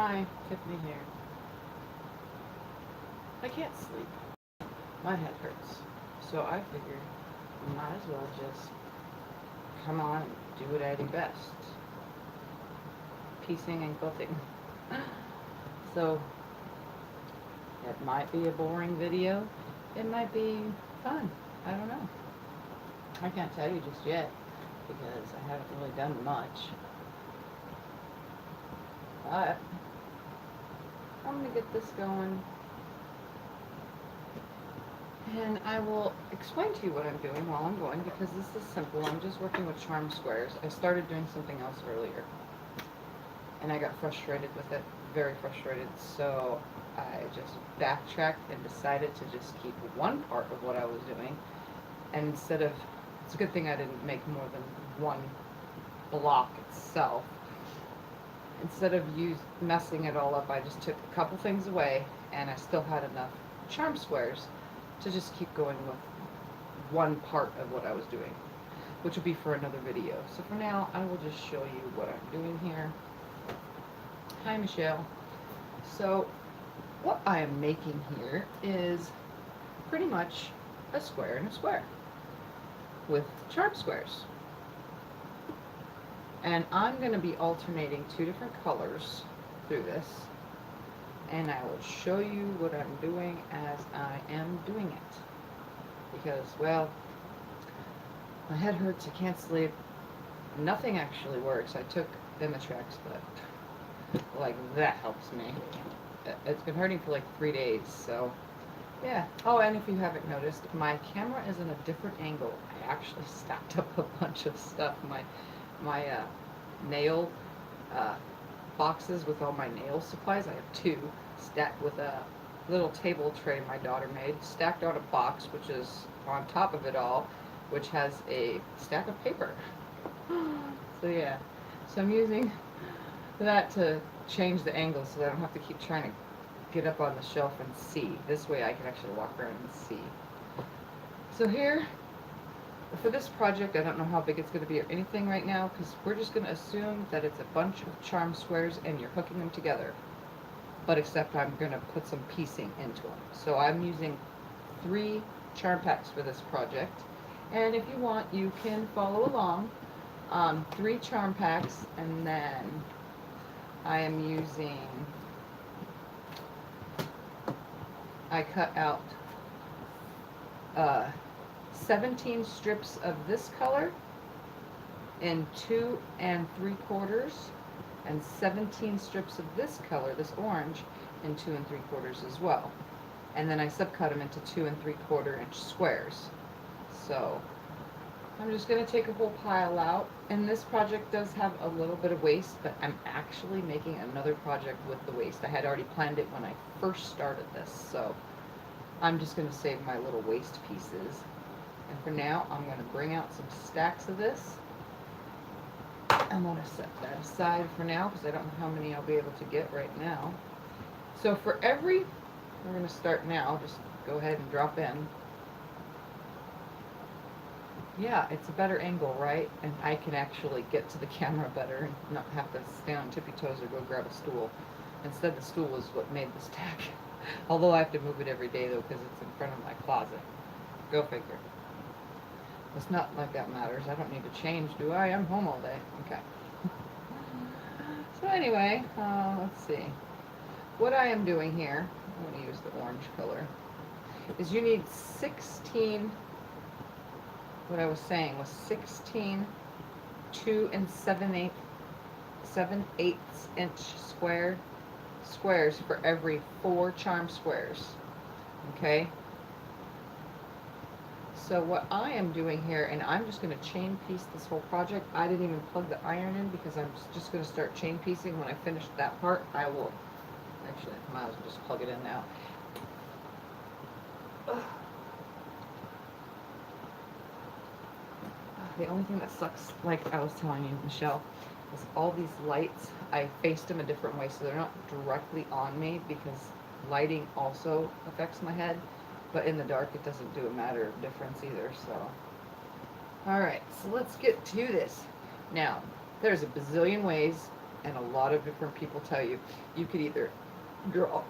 Hi, Tiffany here. I can't sleep. My head hurts. So I figured might as well just come on and do what I do best. Piecing and quilting. So it might be a boring video. It might be fun. I don't know. I can't tell you just yet because I haven't really done much. But I'm going to get this going. And I will explain to you what I'm doing while I'm going because this is simple. I'm just working with charm squares. I started doing something else earlier and I got frustrated with it, very frustrated. So I just backtracked and decided to just keep one part of what I was doing. And instead of, it's a good thing I didn't make more than one block itself. Instead of messing it all up, I just took a couple things away and I still had enough charm squares to just keep going with one part of what I was doing, which will be for another video. So for now, I will just show you what I'm doing here. Hi, Michelle. So what I am making here is pretty much a square and a square with charm squares. And I'm going to be alternating two different colors through this. And I will show you what I'm doing as I am doing it. Because, well, my head hurts, I can't sleep. Nothing actually works. I took Imitrex, but like that helps me. It's been hurting for like 3 days, so yeah. Oh, and if you haven't noticed, my camera is in a different angle. I actually stacked up a bunch of stuff. My nail boxes with all my nail supplies. I have two stacked with a little table tray my daughter made, stacked on a box, which is on top of it all, which has a stack of paper. So yeah, so I'm using that to change the angle so that I don't have to keep trying to get up on the shelf and see. This way I can actually walk around and see. So here, for this project, I don't know how big it's going to be or anything right now, because we're just going to assume that it's a bunch of charm squares and you're hooking them together. But except I'm going to put some piecing into them. So I'm using 3 charm packs for this project. And if you want, you can follow along. 3 charm packs, and then I am using, I cut out 17 strips of this color in 2 3/4, and 17 strips of this color, this orange, in 2 3/4 as well. And then I subcut them into 2 3/4 inch squares. So I'm just going to take a whole pile out. And this project does have a little bit of waste, but I'm actually making another project with the waste. I had already planned it when I first started this, so I'm just going to save my little waste pieces. And for now, I'm going to bring out some stacks of this. I'm going to set that aside for now because I don't know how many I'll be able to get right now. So for every, we're going to start now, just go ahead and drop in. Yeah, it's a better angle, right? And I can actually get to the camera better and not have to stand on tippy toes or go grab a stool. Instead, the stool is what made this stack. Although I have to move it every day, though, because it's in front of my closet. Go figure. It's not like that matters. I don't need to change, do I? I'm home all day. Okay. So anyway, let's see. What I am doing here, I'm going to use the orange color, is you need 16, what I was saying was 16 2 7/8 inch squares for every 4 charm squares. Okay? So what I am doing here, and I'm just going to chain piece this whole project. I didn't even plug the iron in because I'm just going to start chain piecing. When I finish that part, I will, actually, I might as well just plug it in now. The only thing that sucks, like I was telling you, Michelle, is all these lights, I faced them a different way so they're not directly on me because lighting also affects my head. But in the dark, it doesn't do a matter of difference either, so. Alright, so let's get to this. Now, there's a bazillion ways And a lot of different people tell you, you could either draw,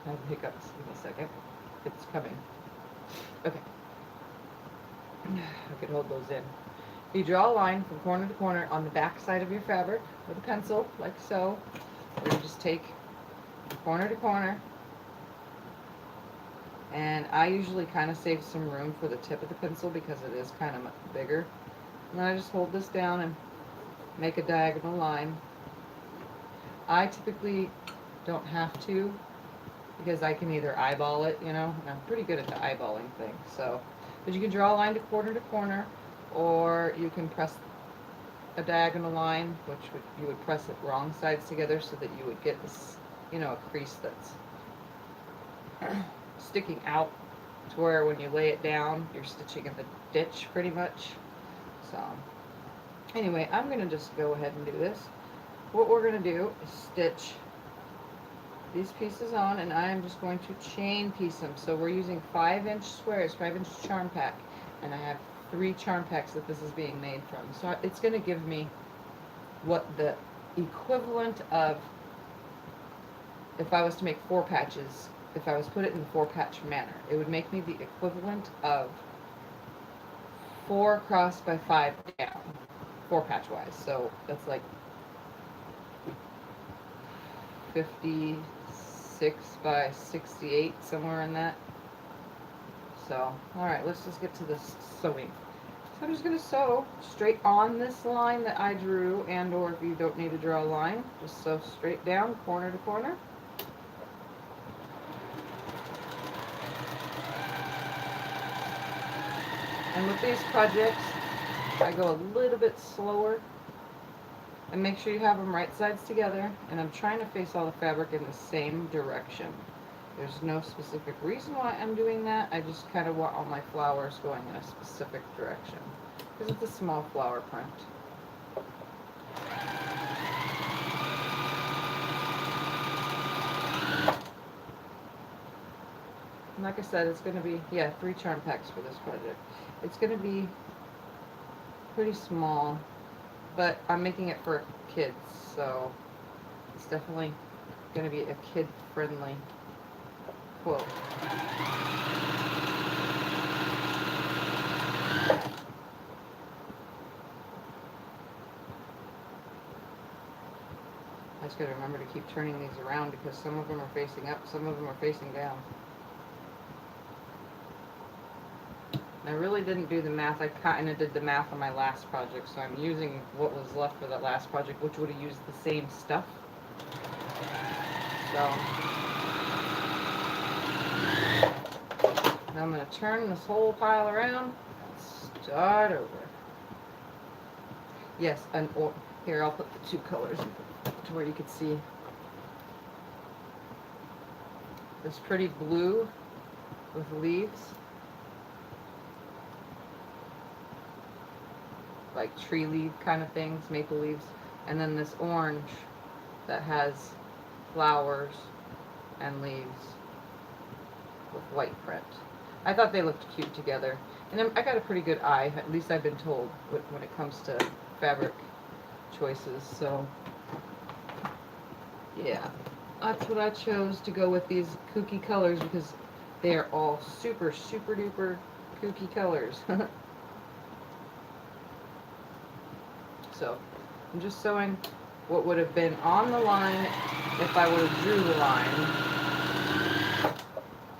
I have hiccups, give me a second, it's coming, okay, I could hold those in. You draw a line from corner to corner on the back side of your fabric with a pencil, like so, or you just take corner to corner, and I usually kind of save some room for the tip of the pencil because it is kind of bigger. And then I just hold this down and make a diagonal line. I typically don't have to because I can either eyeball it, you know, and I'm pretty good at the eyeballing thing. So, but you can draw a line to corner, or you can press a diagonal line, which you would press it wrong sides together so that you would get this, you know, a crease that's sticking out to where when you lay it down, you're stitching in the ditch pretty much. So, anyway, I'm going to just go ahead and do this. What we're going to do is stitch these pieces on, and I am just going to chain piece them. So we're using 5-inch squares, 5-inch charm pack, and I have 3 charm packs that this is being made from. So it's going to give me what the equivalent of, if I was to make 4 patches, if I was to put it in the 4-patch manner, it would make me the equivalent of 4 crossed by 5 down, 4 patch wise. So that's like 56 by 68, somewhere in that. So, alright, let's just get to this sewing. So I'm just going to sew straight on this line that I drew, and or if you don't need to draw a line, just sew straight down, corner to corner. And with these projects, I go a little bit slower. And make sure you have them right sides together. And I'm trying to face all the fabric in the same direction. There's no specific reason why I'm doing that. I just kind of want all my flowers going in a specific direction, because it's a small flower print. And like I said, it's going to be, 3 charm packs for this project. It's going to be pretty small, but I'm making it for kids, so it's definitely going to be a kid-friendly quilt. I just got to remember to keep turning these around because some of them are facing up, some of them are facing down. I really didn't do the math. I kind of did the math on my last project, so I'm using what was left for that last project, which would have used the same stuff. So now I'm going to turn this whole pile around and start over. Yes, and here I'll put the 2 colors to where you can see this pretty blue with leaves, like tree leaf kind of things, maple leaves, and then this orange that has flowers and leaves with white print. I thought they looked cute together, and I got a pretty good eye, at least I've been told, when it comes to fabric choices. So yeah, that's what I chose to go with, these kooky colors, because they are all super duper kooky colors. So I'm just sewing what would have been on the line if I would have drew the line,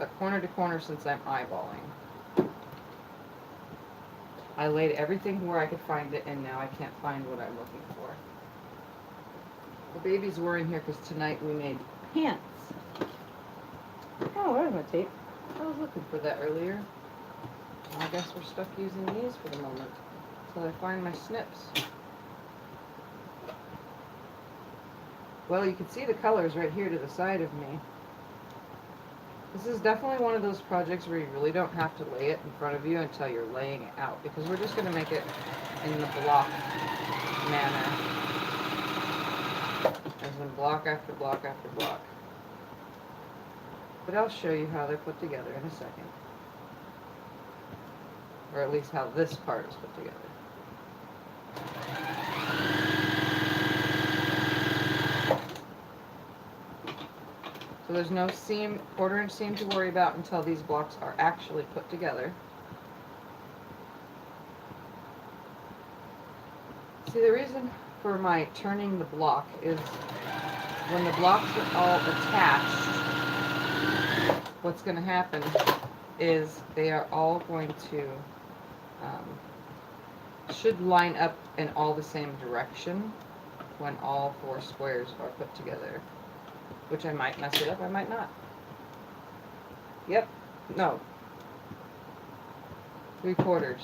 but corner to corner since I'm eyeballing. I laid everything where I could find it, and now I can't find what I'm looking for. The babies were in here because tonight we made pants. Oh, where's my tape? I was looking for that earlier. I guess we're stuck using these for the moment until I find my snips. Well, you can see the colors right here to the side of me. This is definitely one of those projects where you really don't have to lay it in front of you until you're laying it out, because we're just going to make it in the block manner. As in block after block after block. But I'll show you how they're put together in a second. Or at least how this part is put together. there's no seam, quarter-inch seam to worry about until these blocks are actually put together. See, the reason for my turning the block is when the blocks are all attached, what's going to happen is they are all going to, should line up in all the same direction when all 4 squares are put together. Which I might mess it up, I might not. Yep, no. 3/4.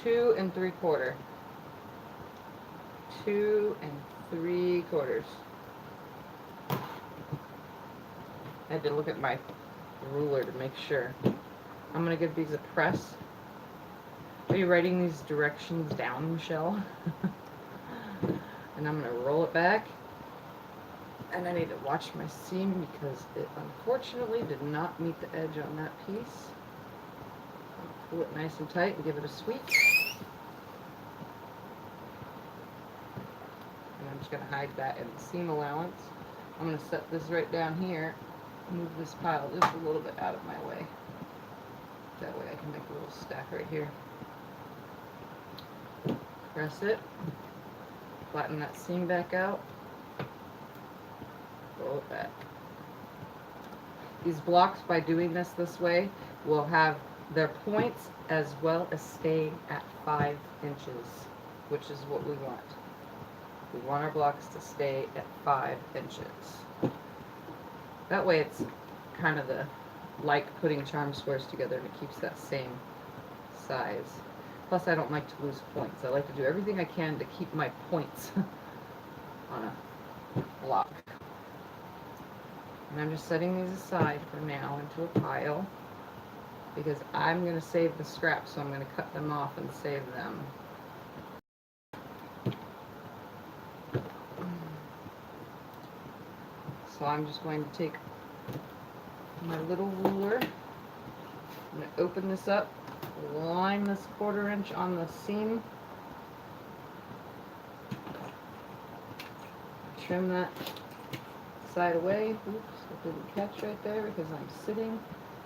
2 3/4. 2 3/4. I had to look at my ruler to make sure. I'm going to give these a press. Are you writing these directions down, Michelle? And I'm going to roll it back. And I need to watch my seam because it unfortunately did not meet the edge on that piece. I'll pull it nice and tight and give it a sweep. And I'm just going to hide that in the seam allowance. I'm going to set this right down here. Move this pile just a little bit out of my way. That way I can make a little stack right here. Press it. Flatten that seam back out. Roll it back. These blocks, by doing this way, will have their points as well as staying at 5 inches, which is what we want. We want our blocks to stay at 5 inches. That way it's kind of like putting charm squares together, and it keeps that same size. Plus, I don't like to lose points. I like to do everything I can to keep my points on a block. And I'm just setting these aside for now into a pile because I'm going to save the scraps, so I'm going to cut them off and save them. So I'm just going to take my little ruler, I'm going to open this up, line this 1/4 inch on the seam, trim that side away. Oops, I didn't catch right there because I'm sitting.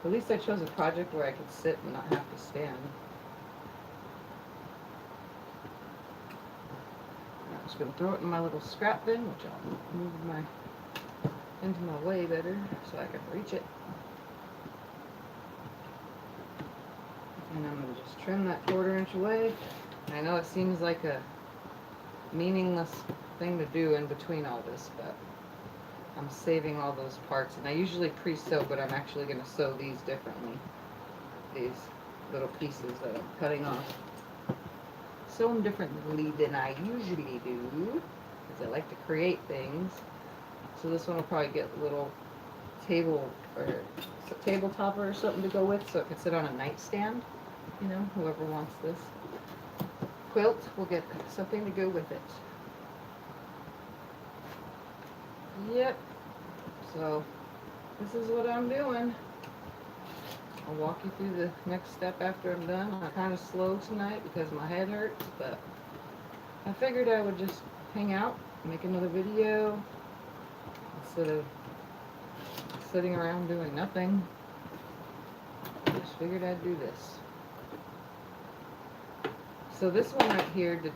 At least I chose a project where I could sit and not have to stand. I'm just going to throw it in my little scrap bin, which I'll move into my way better so I can reach it. And I'm going to just trim that 1/4 inch away. And I know it seems like a meaningless thing to do in between all this, but I'm saving all those parts. And I usually pre-sew, but I'm actually going to sew these differently. These little pieces that I'm cutting off. Sew them differently than I usually do, because I like to create things. So this one will probably get a little table or table topper or something to go with, so it can sit on a nightstand. You know, whoever wants this. Quilt will get something to go with it. Yep. So this is what I'm doing. I'll walk you through the next step after I'm done. I'm kind of slow tonight because my head hurts, but I figured I would just hang out, make another video instead of sitting around doing nothing. Just figured I'd do this. So this one right here did,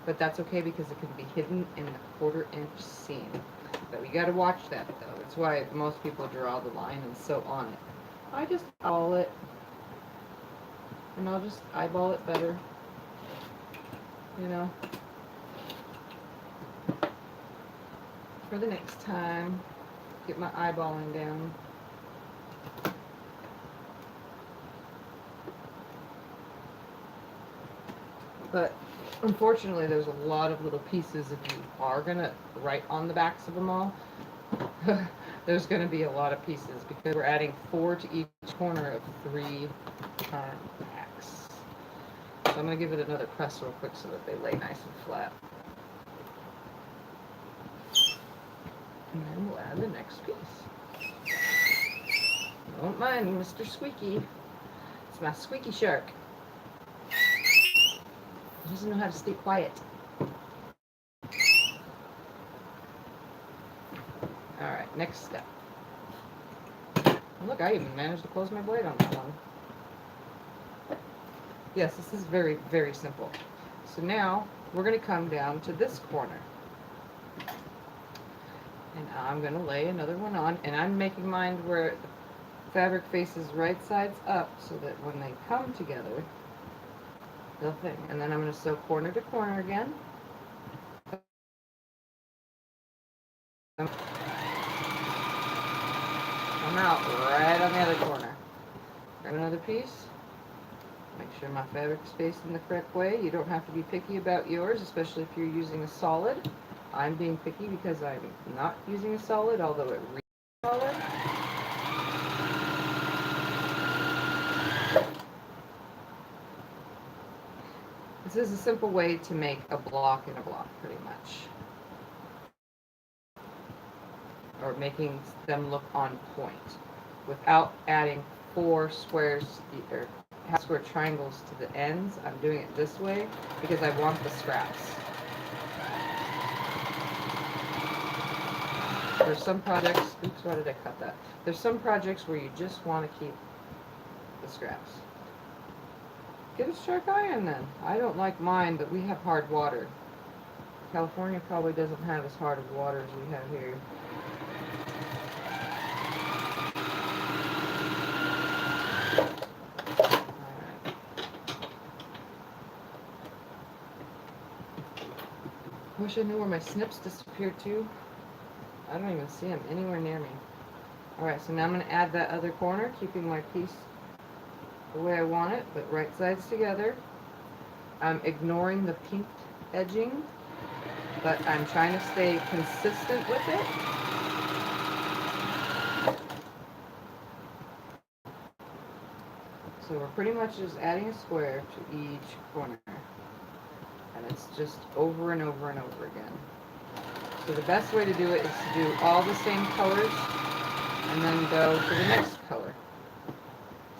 but that's okay because it can be hidden in the 1/4 inch seam. But we got to watch that though. That's why most people draw the line and sew on it. I just eyeball it, and I'll just eyeball it better, you know, for the next time. Get my eyeballing down. But unfortunately, there's a lot of little pieces. If you are gonna write on the backs of them all, there's gonna be a lot of pieces because we're adding 4 to each corner of 3 turn backs. So I'm gonna give it another press real quick so that they lay nice and flat. And then we'll add the next piece. Don't mind me, Mr. Squeaky. It's my squeaky shark. He doesn't know how to stay quiet. next step. And look, I even managed to close my blade on that one. Yes, this is very, very simple. So now we're going to come down to this corner. And I'm going to lay another one on, and I'm making mine where the fabric faces right sides up so that when they come together, they'll fit. And then I'm going to sew corner to corner again. I'm out right on the other corner. Grab another piece. Make sure my fabric's faced in the correct way. You don't have to be picky about yours, especially if you're using a solid. I'm being picky because I'm not using a solid, although it reads solid. This is a simple way to make a block in a block, pretty much. Or making them look on point without adding 4 squares or half square triangles to the ends. I'm doing it this way because I want the scraps. There's some projects, oops, why did I cut that? There's some projects where you just want to keep the scraps. Get a sharp iron then. I don't like mine, but we have hard water. California probably doesn't have as hard of water as we have here. Alright. Wish I knew where my snips disappeared to. I don't even see them anywhere near me. Alright, so now I'm going to add that other corner, keeping my piece the way I want it, but right sides together. I'm ignoring the pink edging, but I'm trying to stay consistent with it. So we're pretty much just adding a square to each corner. And it's just over and over and over again. So the best way to do it is to do all the same colors and then go to the next color.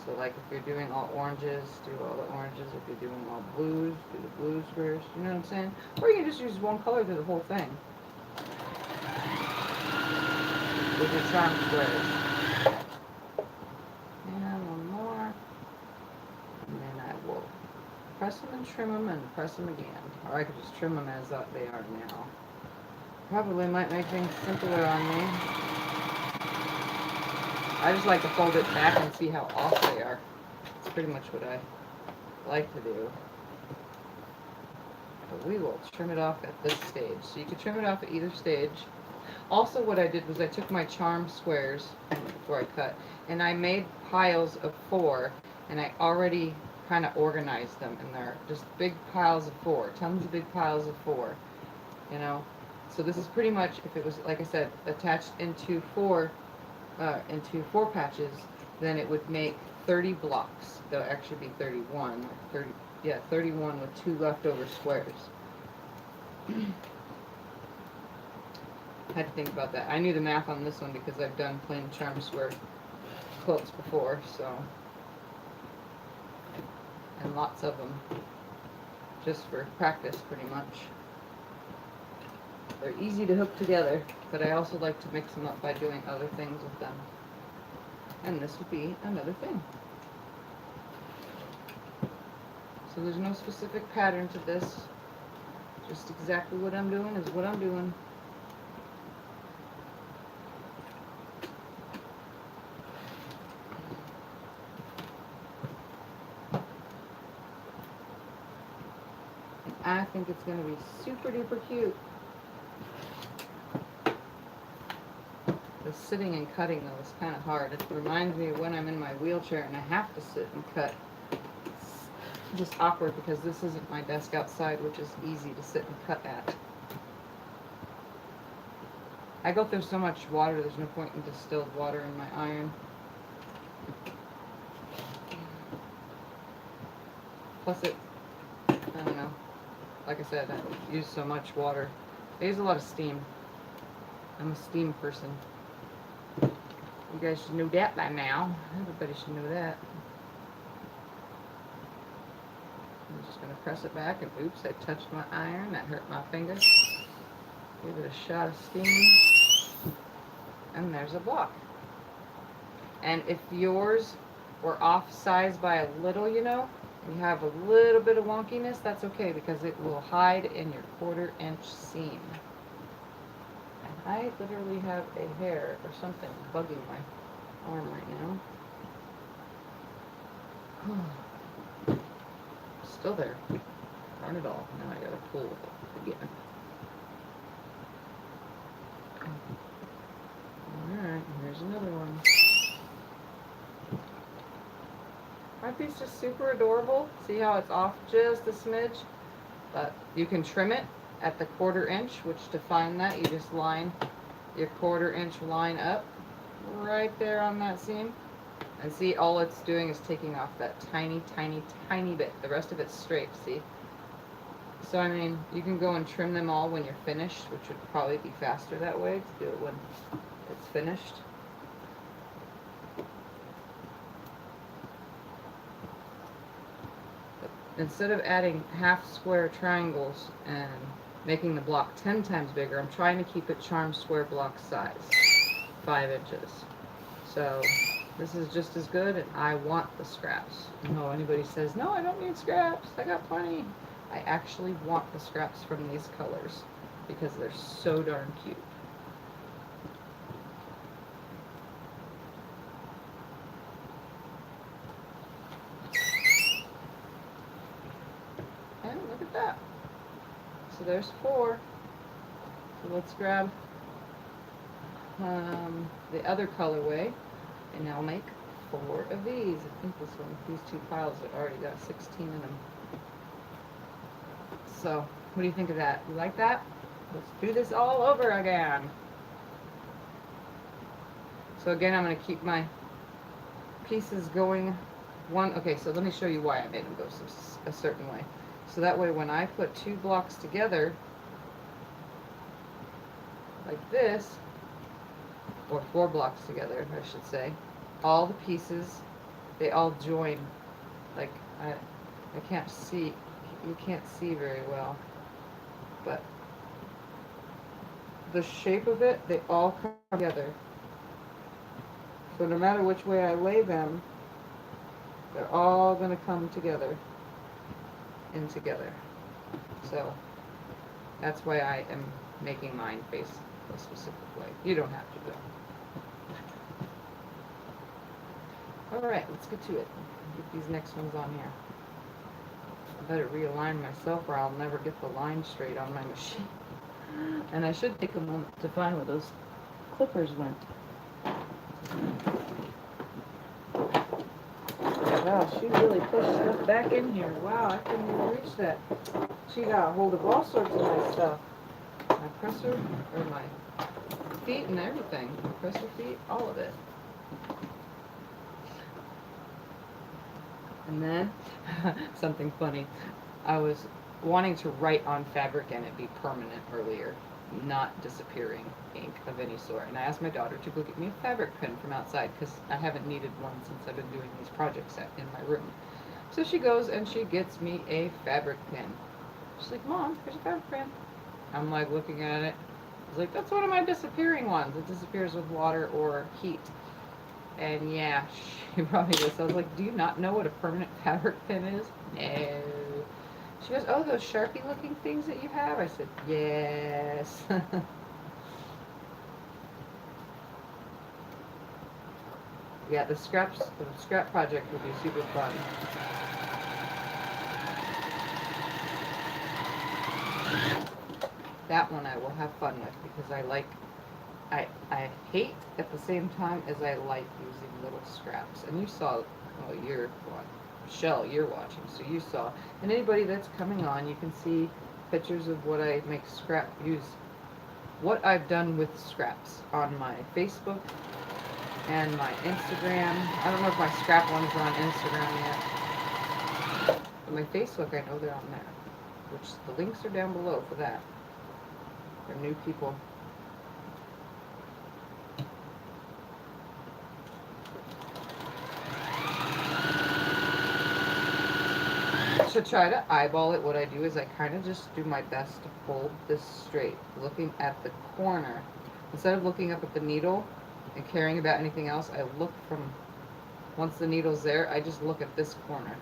So like if you're doing all oranges, do all the oranges. If you're doing all blues, do the blue squares. You know what I'm saying? Or you can just use one color through the whole thing. With your charm squares. And one more. And then I will press them and trim them and press them again. Or I could just trim them as they are now. Probably might make things simpler on me. I just like to fold it back and see how off they are. It's pretty much what I like to do. But we will trim it off at this stage. So you can trim it off at either stage. Also what I did was I took my charm squares before I cut and I made piles of 4 and I already kind of organized them and they're just big piles of 4, tons of big piles of 4, you know. So this is pretty much, if it was, like I said, attached into 4 patches, then it would make 30 blocks. There'll actually be 31, 31 with 2 leftover squares. I had to think about that. I knew the math on this one because I've done plain charm square quilts before, so, and lots of them, just for practice pretty much. They're easy to hook together, but I also like to mix them up by doing other things with them. And this would be another thing. So there's no specific pattern to this. Just exactly what I'm doing is what I'm doing. And I think it's going to be super duper cute. The sitting and cutting though is kind of hard. It reminds me of when I'm in my wheelchair and I have to sit and cut. It's just awkward because this isn't my desk outside, which is easy to sit and cut at. I go through so much water, there's no point in distilled water in my iron. Plus it, I don't know, like I said, I use so much water. I use a lot of steam. I'm a steam person. You guys should know that by now. Everybody should know that. I'm just going to press it back and oops, I touched my iron. That hurt my finger. Give it a shot of steam. and there's a block. And if yours were off size by a little, you know, you have a little bit of wonkiness, that's okay because it will hide in your 1/4" seam. And I literally have a hair or something bugging my arm right now. Still there. Darn it all. Now I gotta pull it again. Alright, here's another one. My piece is super adorable. See how it's off just a smidge? But you can trim it at the 1/4", which to find that, you just line your 1/4" line up right there on that seam. And see, all it's doing is taking off that tiny, tiny, tiny bit. The rest of it's straight, see? So, I mean, you can go and trim them all when you're finished, which would probably be faster that way, to do it when it's finished. Instead of adding half square triangles and making the block 10 times bigger, I'm trying to keep it charm square block size, 5 inches. So this is just as good, and I want the scraps. No, anybody says, no, I don't need scraps, I got plenty. I actually want the scraps from these colors because they're so darn cute. Look at that. So there's 4. So let's grab the other colorway, and I'll make 4 of these. I think this one, these 2 piles have already got 16 in them. So, what do you think of that? You like that? Let's do this all over again. So again, I'm going to keep my pieces going one. Okay, so let me show you why I made them go a certain way. So that way when I put 2 blocks together, like this, or 4 blocks together, I should say, all the pieces, they all join. Like, I can't see, you can't see very well, but the shape of it, they all come together. So no matter which way I lay them, they're all going to come together and together. So that's why I am making mine face a specific way. You don't have to do. Alright, let's get to it. Get these next ones on here. I better realign myself or I'll never get the line straight on my machine. And I should take a moment to find where those clippers went. Wow, she really pushed stuff back in here. Wow, I couldn't even reach that. She got a hold of all sorts of my stuff. My presser, or my feet and everything. My presser feet, all of it. And then, something funny. I was wanting to write on fabric and it be permanent earlier, not disappearing ink of any sort. And I asked my daughter to go get me a fabric pen from outside because I haven't needed one since I've been doing these projects in my room. So she goes and she gets me a fabric pen. She's like, Mom, here's a fabric pen. I'm like looking at it. I was like, that's one of my disappearing ones. It disappears with water or heat. And yeah, she brought me this. I was like, do you not know what a permanent fabric pen is? No. She goes, oh, those Sharpie looking things that you have? I said, yes. Yeah, the scrap project will be super fun. That one I will have fun with because I hate at the same time as I like using little scraps. And you saw, well, Shell, you're watching, so you saw. And anybody that's coming on, you can see pictures of what I make what I've done with scraps on my Facebook and my Instagram. I don't know if my scrap ones are on Instagram yet. But my Facebook, I know they're on there. Which the links are down below for that. For new people. To try to eyeball it, what I do is I kind of just do my best to hold this straight, looking at the corner. Instead of looking up at the needle, and caring about anything else, I look from, once the needle's there, I just look at this corner,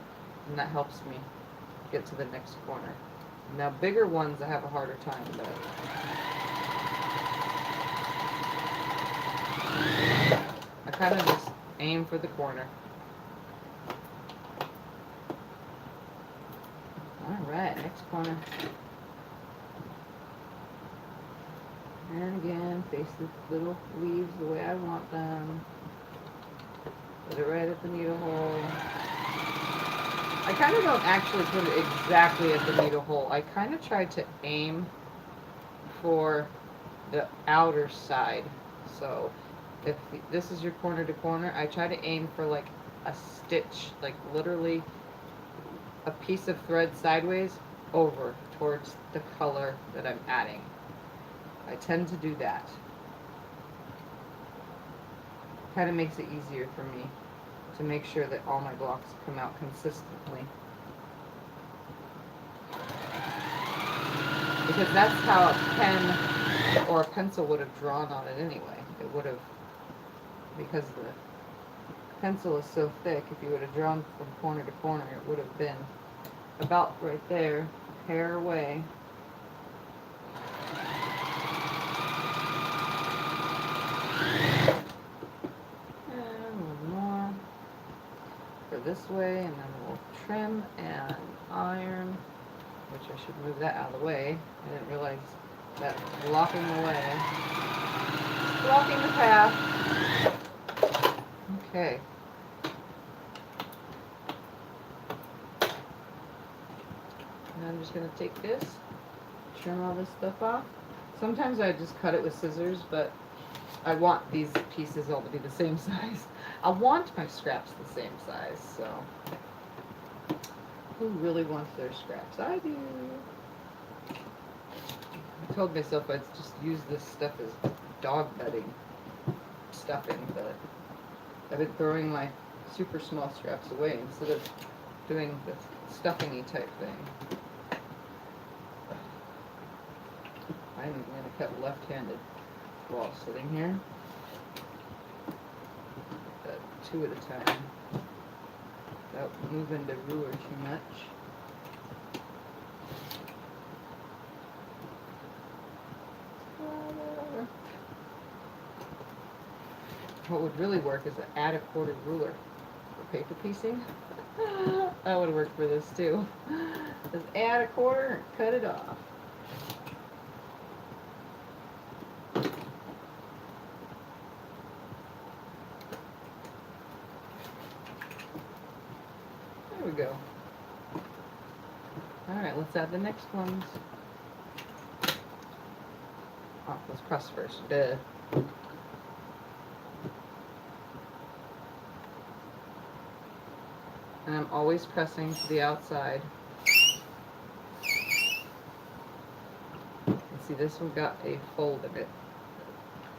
and that helps me get to the next corner. Now bigger ones I have a harder time, but I kind of just aim for the corner. Alright, next corner. And again, face the little leaves the way I want them. Put it right at the needle hole. I kind of don't actually put it exactly at the needle hole. I kind of try to aim for the outer side. So if this is your corner to corner, I try to aim for like a stitch, like literally a piece of thread sideways over towards the color that I'm adding. I tend to do that. Kind of makes it easier for me to make sure that all my blocks come out consistently. Because that's how a pen or a pencil would have drawn on it anyway. It would have, because the pencil is so thick, if you would have drawn from corner to corner, it would have been about right there, hair away. This way, and then we'll trim and iron, which I should move that out of the way. I didn't realize that blocking the way, blocking the path. Okay. And I'm just going to take this, trim all this stuff off. Sometimes I just cut it with scissors, but I want these pieces all to be the same size. I want my scraps the same size, so who really wants their scraps? I do. I told myself I'd just use this stuff as dog bedding stuffing, but I've been throwing my super small scraps away instead of doing the stuffing-y type thing. I'm going to cut left-handed while sitting here. Two at a time, without moving the ruler too much. What would really work is to add a quarter ruler for paper piecing. That would work for this too. Just add a quarter and cut it off. There we go. Alright, let's add the next ones. Oh, let's press first. Duh. And I'm always pressing to the outside. And see, this one got a fold in it.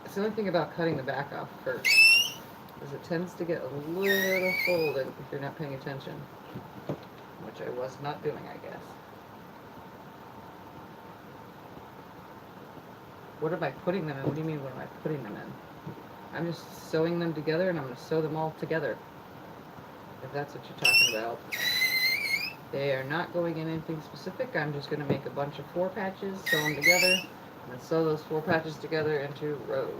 It's the only thing about cutting the back off first, is it tends to get a little folded if you're not paying attention. Which I was not doing, I guess. What am I putting them in? What do you mean, what am I putting them in? I'm just sewing them together, and I'm going to sew them all together. If that's what you're talking about. They are not going in anything specific. I'm just going to make a bunch of 4 patches, sew them together, and then sew those 4 patches together into rows.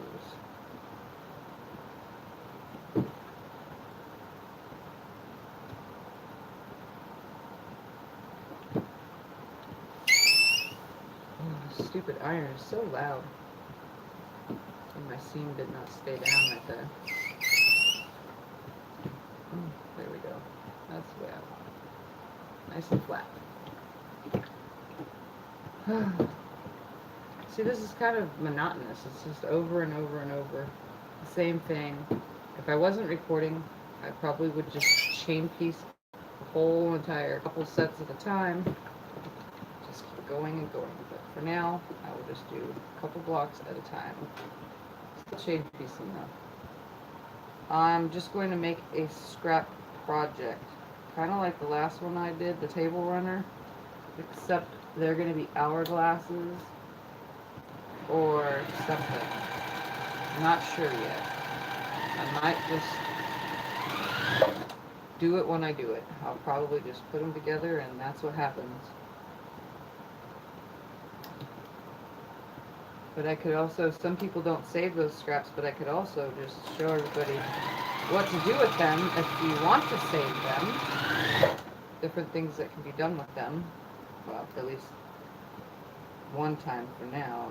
Stupid iron is so loud. And my seam did not stay down right there. There we go. That's the way I want it. Nice and flat. See, this is kind of monotonous. It's just over and over and over. The same thing. If I wasn't recording, I probably would just chain piece the whole entire couple sets at a time. Just keep going and going. But for now, I will just do a couple blocks at a time. Still chain piecing though. I'm just going to make a scrap project. Kind of like the last one I did, the table runner. Except they're going to be hourglasses or something. I'm not sure yet. I might just do it when I do it. I'll probably just put them together and that's what happens. But I could also, some people don't save those scraps, but I could also just show everybody what to do with them if you want to save them. Different things that can be done with them. Well, at least one time for now.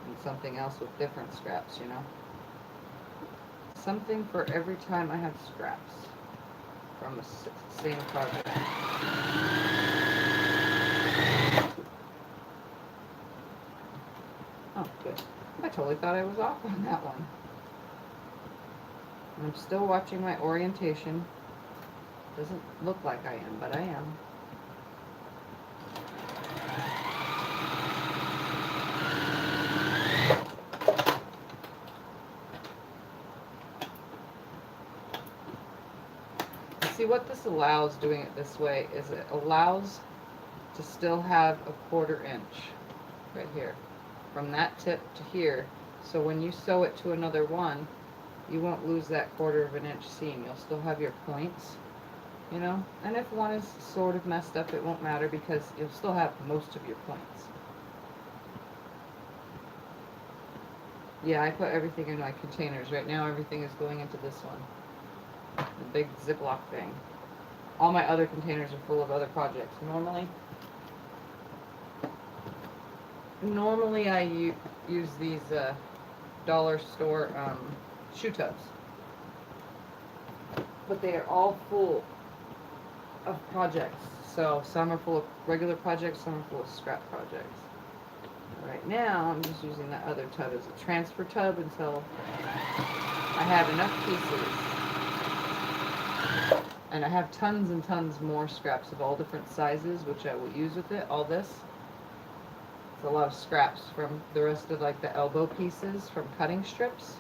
And something else with different scraps, you know. Something for every time I have scraps from the same project. Oh, good. I totally thought I was off on that one. I'm still watching my orientation. Doesn't look like I am, but I am. See, what this allows, doing it this way, is it allows to still have a 1/4 inch right here from that tip to here, so when you sew it to another one, you won't lose that 1/4 of an inch seam. You'll still have your points, you know, and if one is sort of messed up, it won't matter because you'll still have most of your points. Yeah, I put everything in my containers. Right now everything is going into this one, the big Ziploc thing. All my other containers are full of other projects. Normally I use these dollar store shoe tubs, but they are all full of projects. So some are full of regular projects, some are full of scrap projects. Right now I'm just using that other tub as a transfer tub until I have enough pieces. And I have tons and tons more scraps of all different sizes, which I will use with it. All this, it's a lot of scraps from the rest of like the elbow pieces from cutting strips.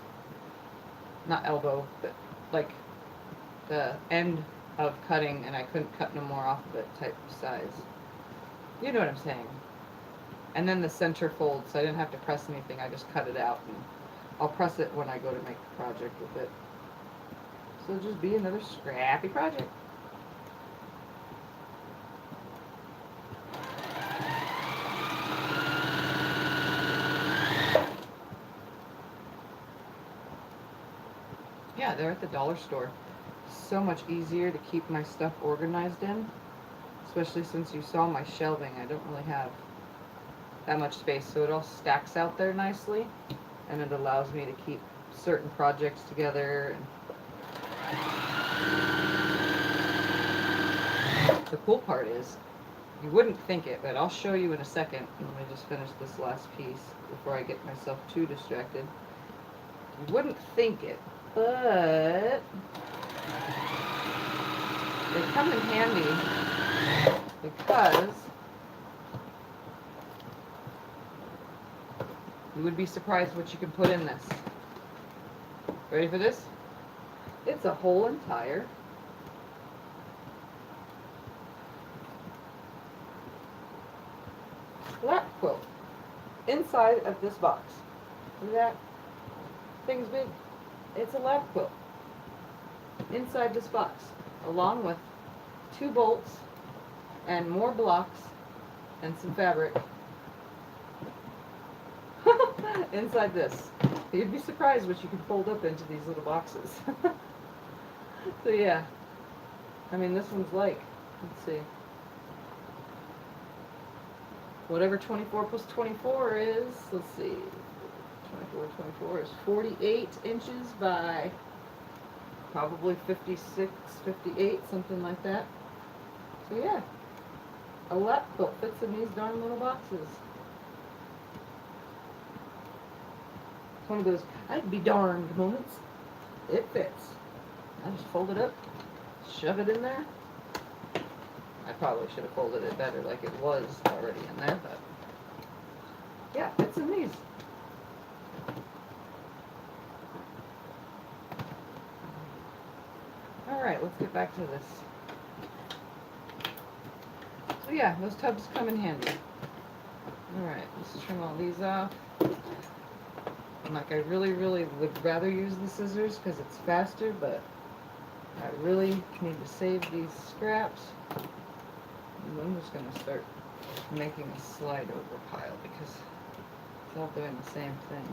Not elbow, but like the end of cutting, and I couldn't cut no more off of it type of size. You know what I'm saying? And then the center fold, so I didn't have to press anything. I just cut it out, and I'll press it when I go to make the project with it. So it'll just be another scrappy project. Yeah, they're at the dollar store. So much easier to keep my stuff organized in, especially since you saw my shelving. I don't really have that much space, so it all stacks out there nicely, and it allows me to keep certain projects together. The cool part is, you wouldn't think it, but I'll show you in a second. Let me just finish this last piece before I get myself too distracted. You wouldn't think it, but they come in handy because you would be surprised what you can put in this. Ready for this? It's a whole entire lap quilt inside of this box. Look at that. Thing's big. It's a lap quilt inside this box, along with 2 bolts and more blocks and some fabric inside this. You'd be surprised what you can fold up into these little boxes. So yeah, I mean, this one's like, let's see, whatever 24 plus 24 is, let's see, 24 is 48 inches by probably 56, 58, something like that. So yeah, a lap quilt fits in these darn little boxes. It's one of those I'd be darned moments. It fits. I just fold it up, shove it in there. I probably should have folded it better like it was already in there, but yeah, it fits in these. Alright, let's get back to this. So yeah, those tubs come in handy. Alright, let's trim all these off. I'm like, I really, really would rather use the scissors because it's faster, but I really need to save these scraps. And I'm just going to start making a slide over pile because it's all doing the same thing.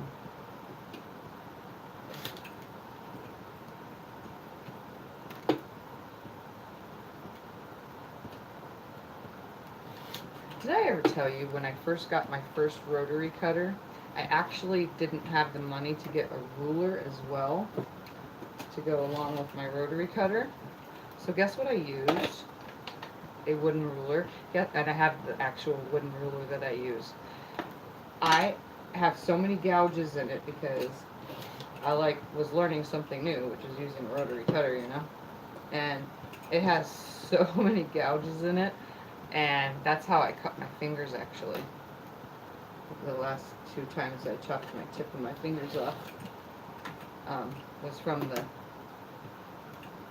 Did I ever tell you when I first got my first rotary cutter, I actually didn't have the money to get a ruler as well to go along with my rotary cutter? So guess what I used? A wooden ruler. Yeah, and I have the actual wooden ruler that I use. I have so many gouges in it because I was learning something new, which is using a rotary cutter, you know? And it has so many gouges in it, and that's how I cut my fingers actually. The last 2 times I chopped my tip of my fingers off was from the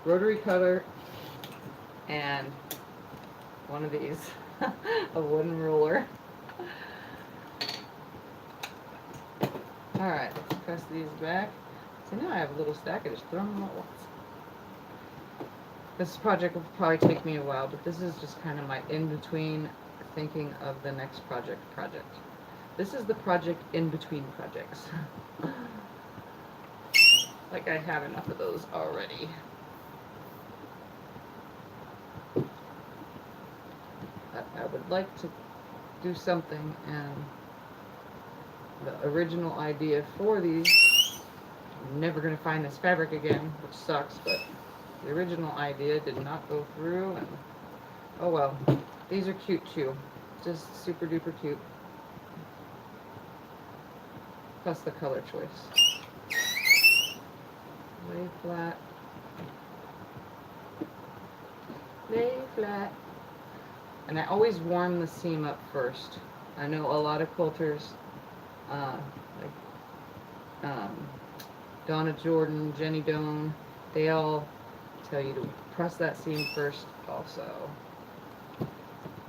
rotary cutter and one of these, a wooden ruler. Alright, let's press these back. So now I have a little stack, I just throw them all at once. This project will probably take me a while, but this is just kind of my in-between thinking of the next project. This is the project in between projects. Like I have enough of those already. I would like to do something, and the original idea for these, I'm never going to find this fabric again, which sucks, but the original idea did not go through, and oh well. These are cute too, just super duper cute. Plus the color choice. Lay flat. Lay flat. And I always warm the seam up first. I know a lot of quilters, Donna Jordan, Jenny Doan, they all tell you to press that seam first also,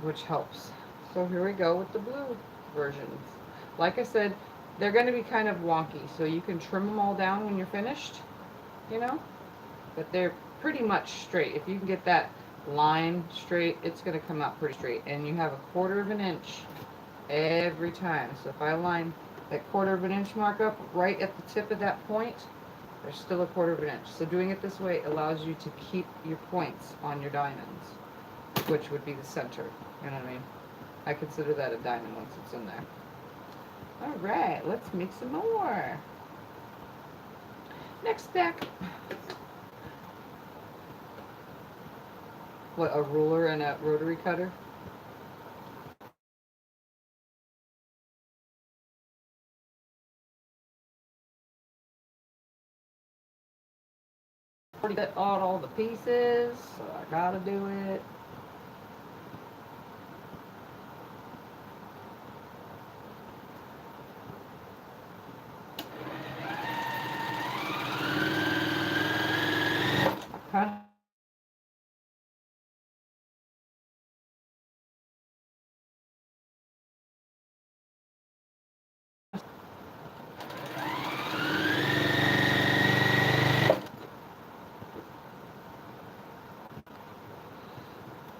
which helps. So here we go with the blue versions. Like I said, they're going to be kind of wonky, so you can trim them all down when you're finished, you know, but they're pretty much straight. If you can get that line straight, it's going to come out pretty straight, and you have 1/4 of an inch every time. So if I line that 1/4 of an inch mark up right at the tip of that point, there's still 1/4 of an inch. So doing it this way allows you to keep your points on your diamonds, which would be the center, you know what I mean? I consider that a diamond once it's in there. Alright, let's make some more. Next stack. What, a ruler and a rotary cutter? Already got all the pieces, so I gotta do it.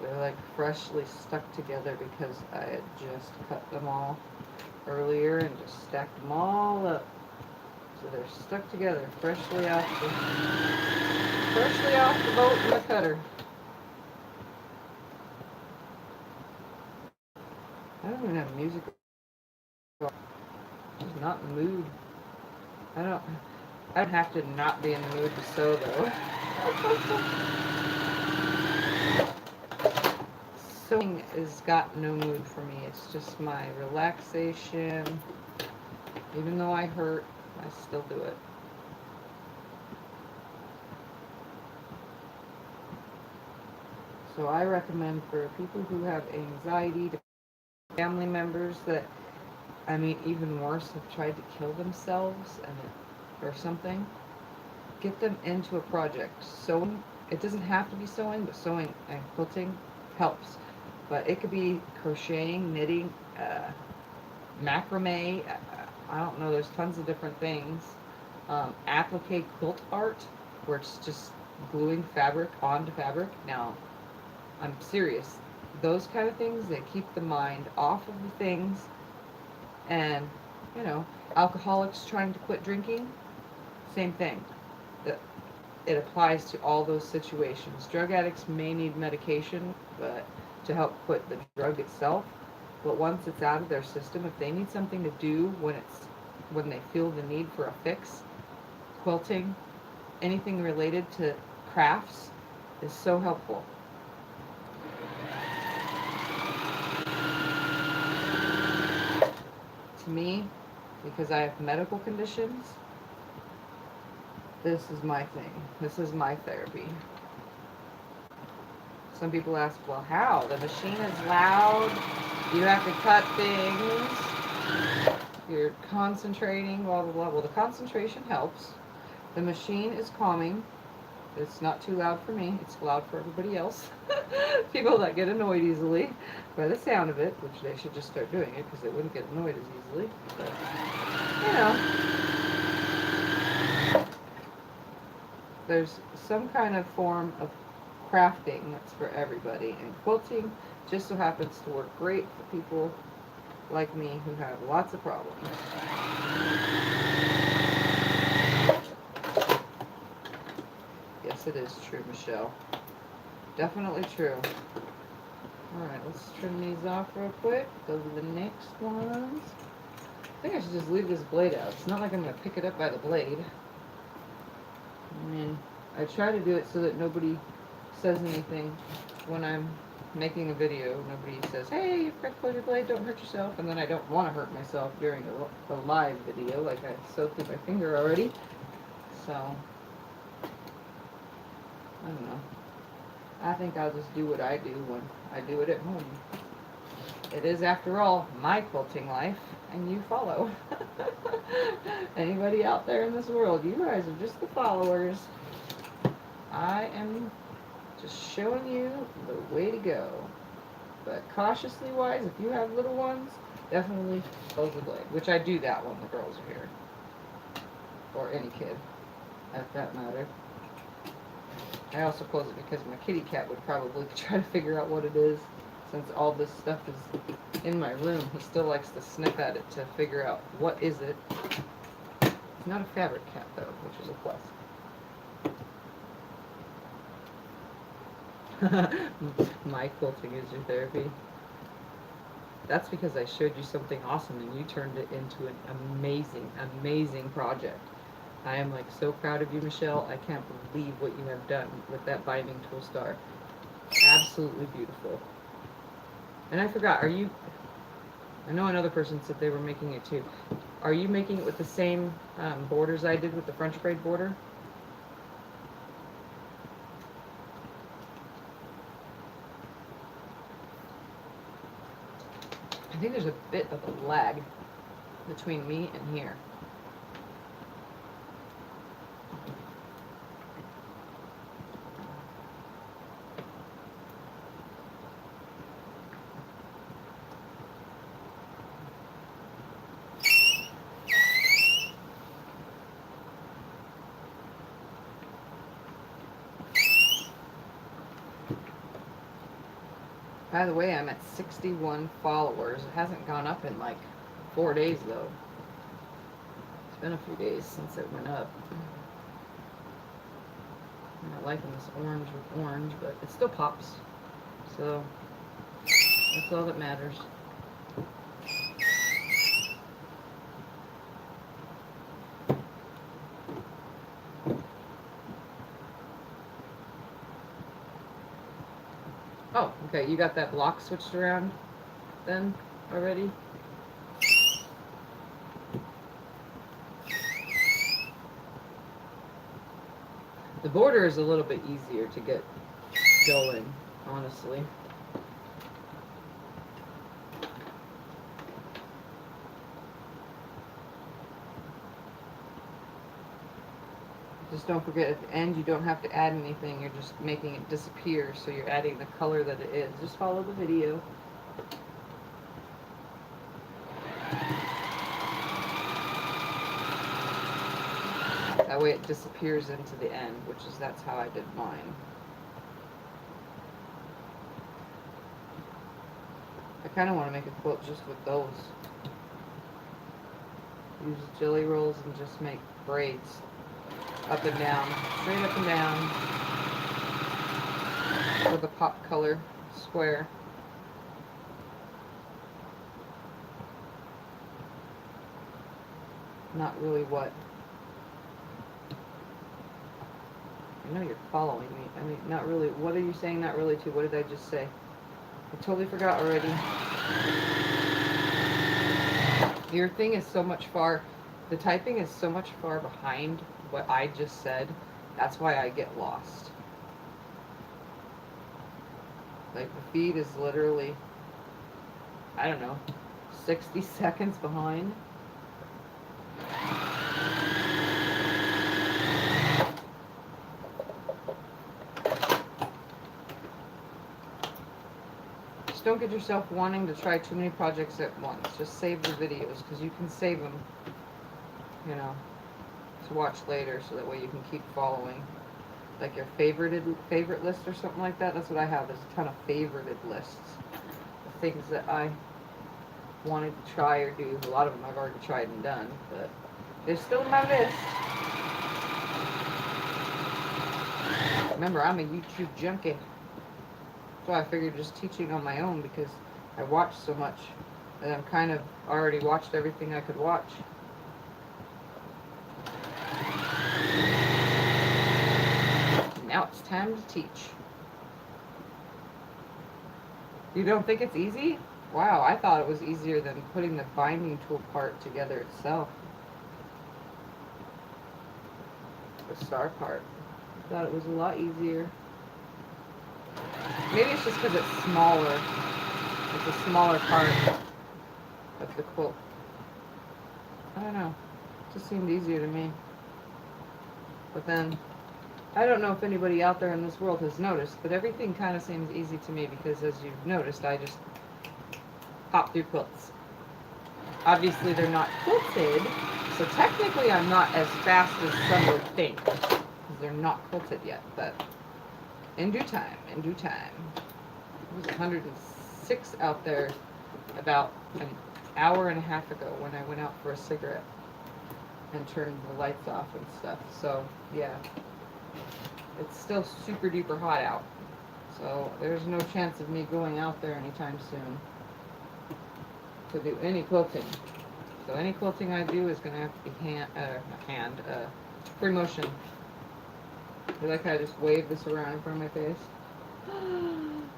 They're like freshly stuck together because I had just cut them all earlier and just stacked them all up. So they're stuck together, freshly off the boat in the cutter. I don't even have music. I'm just not in the mood. I don't have to not be in the mood to sew though. Sewing has got no mood for me. It's just my relaxation. Even though I hurt, I still do it. So I recommend for people who have anxiety, to family members that, I mean, even worse, have tried to kill themselves or something, get them into a project. Sewing, it doesn't have to be sewing, but sewing and quilting helps. But it could be crocheting, knitting, macrame, I don't know, there's tons of different things. Applique quilt art, where it's just gluing fabric onto fabric. Now, I'm serious. Those kind of things, they keep the mind off of the things. And, you know, alcoholics trying to quit drinking, same thing. The, it applies to all those situations. Drug addicts may need medication, but to help quit the drug itself. But once it's out of their system, if they need something to do when they feel the need for a fix, quilting, anything related to crafts is so helpful. To me, because I have medical conditions, this is my thing. This is my therapy. Some people ask, well, how? The machine is loud. You have to cut things. You're concentrating, blah, blah, blah. Well, the concentration helps. The machine is calming. It's not too loud for me. It's loud for everybody else. People that get annoyed easily by the sound of it, which they should just start doing it because they wouldn't get annoyed as easily. But, you know, there's some kind of form of crafting that's for everybody. And quilting just so happens to work great for people like me who have lots of problems. Yes, it is true, Michelle. Definitely true. Alright, let's trim these off real quick. Go to the next ones. I think I should just leave this blade out. It's not like I'm going to pick it up by the blade. I mean, I try to do it so that nobody says anything when I'm making a video. Nobody says, hey, you've got to close your blade, don't hurt yourself. And then I don't want to hurt myself during a live video, like I sewed through my finger already. So, I don't know. I think I'll just do what I do when I do it at home. It is, after all, my quilting life, and you follow. Anybody out there in this world, you guys are just the followers. I am just showing you the way to go. But cautiously wise, if you have little ones, definitely close the blade. Which I do that when the girls are here. Or any kid, at that matter. I also close it because my kitty cat would probably try to figure out what it is. Since all this stuff is in my room, he still likes to sniff at it to figure out what is it. It's not a fabric cat though, which is a plus. My quilting is your therapy. That's because I showed you something awesome and you turned it into an amazing, amazing project. I am like so proud of you, Michelle. I can't believe what you have done with that binding tool star. Absolutely beautiful. And I forgot, I know another person said they were making it too. Are you making it with the same borders I did with the French braid border? I think there's a bit of a lag between me and here. By the way, I'm at 61 followers. It hasn't gone up in like 4 days though. It's been a few days since it went up. I'm not liking this orange with orange, but it still pops. So that's all that matters. Oh, okay, you got that block switched around then already? The border is a little bit easier to get going, honestly. Just don't forget, at the end you don't have to add anything, you're just making it disappear, so you're adding the color that it is. Just follow the video. That way it disappears into the end, that's how I did mine. I kind of want to make a quilt just with those. Use jelly rolls and just make braids up and down, straight up and down, with a pop color square. Not really what. I know you're following me. I mean, not really. What are you saying not really to? What did I just say? I totally forgot already. Your thing is so much far, the typing is so much far behind what I just said. That's why I get lost. Like, the feed is literally, I don't know, 60 seconds behind. Just don't get yourself wanting to try too many projects at once. Just save the videos, because you can save them, you know, to watch later, so that way you can keep following. Like your favorite list or something like that. That's what I have. There's a ton of favorited lists of things that I wanted to try or do. A lot of them I've already tried and done, but they're still in my list. Remember, I'm a YouTube junkie. So I figured just teaching on my own, because I watch so much that I've kind of already watched everything I could watch. Now it's time to teach. You don't think it's easy? Wow, I thought it was easier than putting the binding tool part together itself. The star part. I thought it was a lot easier. Maybe it's just because it's smaller. It's a smaller part of the quilt. I don't know. It just seemed easier to me. But then, I don't know if anybody out there in this world has noticed, but everything kind of seems easy to me, because as you've noticed, I just pop through quilts. Obviously they're not quilted, so technically I'm not as fast as some would think, because they're not quilted yet, but in due time, in due time. It was 106 out there about an hour and a half ago when I went out for a cigarette and turned the lights off and stuff, so yeah. It's still super duper hot out, so there's no chance of me going out there anytime soon to do any quilting. So any quilting I do is going to have to be free motion. You like how I just wave this around in front of my face?